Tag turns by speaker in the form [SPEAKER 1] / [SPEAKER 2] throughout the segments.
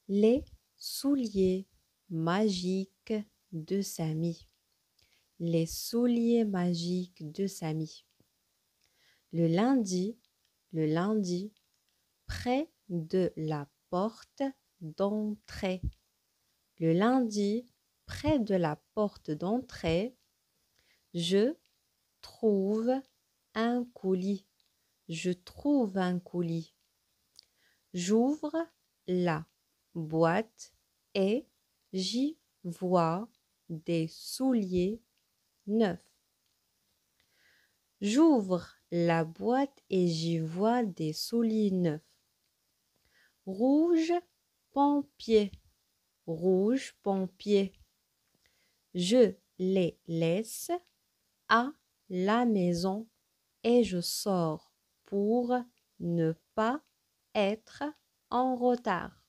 [SPEAKER 1] Les souliers magiques de Samy. Les souliers magiques de Samy. Le lundi, près de la porte d'entrée. Le lundi, près de la porte d'entrée, je trouve un colis. Je trouve un colis. J'ouvre la boîte et j'y vois des souliers neufs. J'ouvre la boîte et j'y vois des souliers neufs. Rouge pompier, rouge pompier. Je les laisse à la maison et je sors pour ne pas être en retard.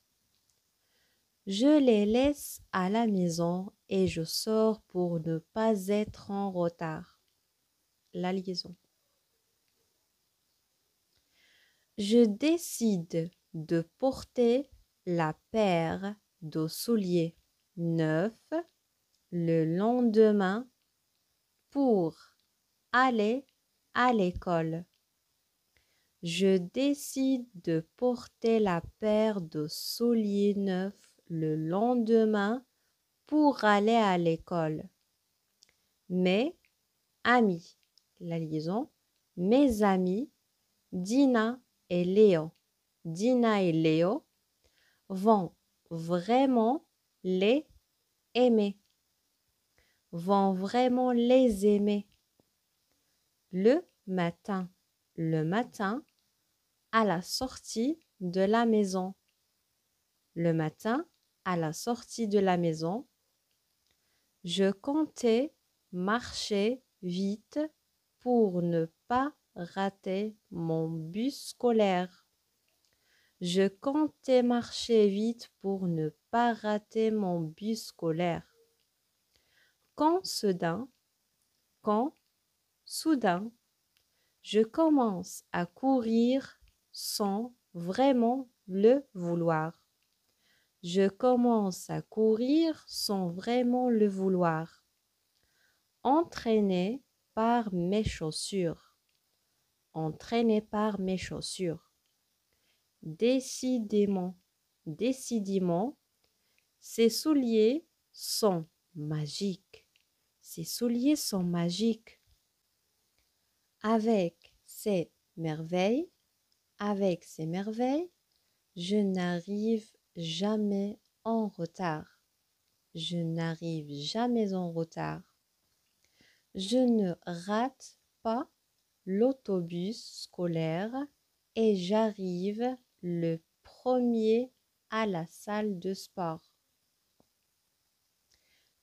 [SPEAKER 1] Je les laisse à la maison et je sors pour ne pas être en retard. La liaison. Je décide de porter la paire de souliers neufs le lendemain pour aller à l'école. Je décide de porter la paire de souliers neufs le lendemain pour aller à l'école. Mes amis, la liaison, mes amis, Dina et Léo vont vraiment les aimer. Vont vraiment les aimer. Le matin, à la sortie de la maison. Le matin, à la sortie de la maison, je comptais marcher vite pour ne pas rater mon bus scolaire. Je comptais marcher vite pour ne pas rater mon bus scolaire. Quand soudain, je commence à courir sans vraiment le vouloir. Je commence à courir sans vraiment le vouloir. Entraîné par mes chaussures. Entraîné par mes chaussures. Décidément, ces souliers sont magiques. Ces souliers sont magiques. Avec ces merveilles, je n'arrive jamais en retard. Je n'arrive jamais en retard. Je ne rate pas l'autobus scolaire et j'arrive le premier à la salle de sport.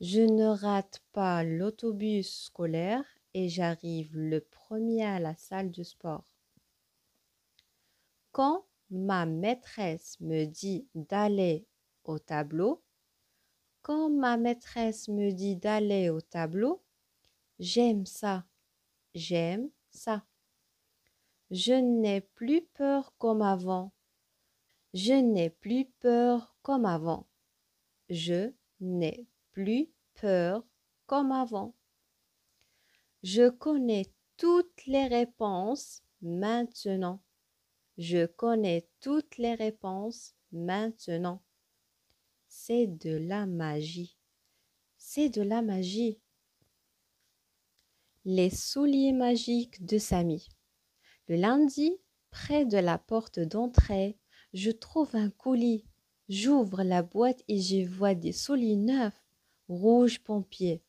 [SPEAKER 1] Je ne rate pas l'autobus scolaire et j'arrive le premier à la salle de sport. Quand ma maîtresse me dit d'aller au tableau, j'aime ça. Je n'ai plus peur comme avant. Je n'ai plus peur comme avant. Je n'ai plus peur comme avant. Je connais toutes les réponses maintenant. Je connais toutes les réponses maintenant. C'est de la magie. C'est de la magie. Les souliers magiques de Samy. Le lundi, près de la porte d'entrée, je trouve un colis. J'ouvre la boîte et j'y vois des souliers neufs, rouge pompier.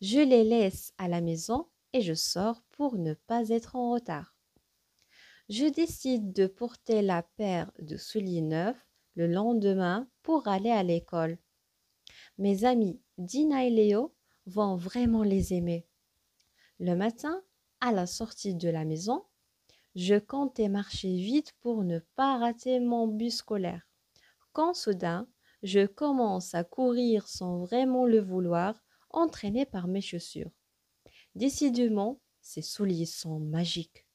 [SPEAKER 1] Je les laisse à la maison et je sors pour ne pas être en retard. Je décide de porter la paire de souliers neufs le lendemain pour aller à l'école. Mes amis Dina et Léo vont vraiment les aimer. Le matin, à la sortie de la maison, je comptais marcher vite pour ne pas rater mon bus scolaire. Quand soudain, je commence à courir sans vraiment le vouloir, entraîné par mes chaussures. Décidément, ces souliers sont magiques.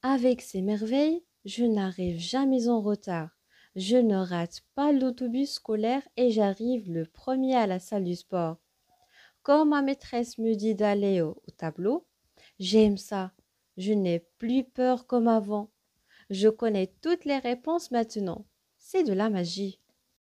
[SPEAKER 1] Avec ces merveilles, je n'arrive jamais en retard. Je ne rate pas l'autobus scolaire et j'arrive le premier à la salle du sport. Quand ma maîtresse me dit d'aller au tableau, j'aime ça. Je n'ai plus peur comme avant. Je connais toutes les réponses maintenant. C'est de la magie.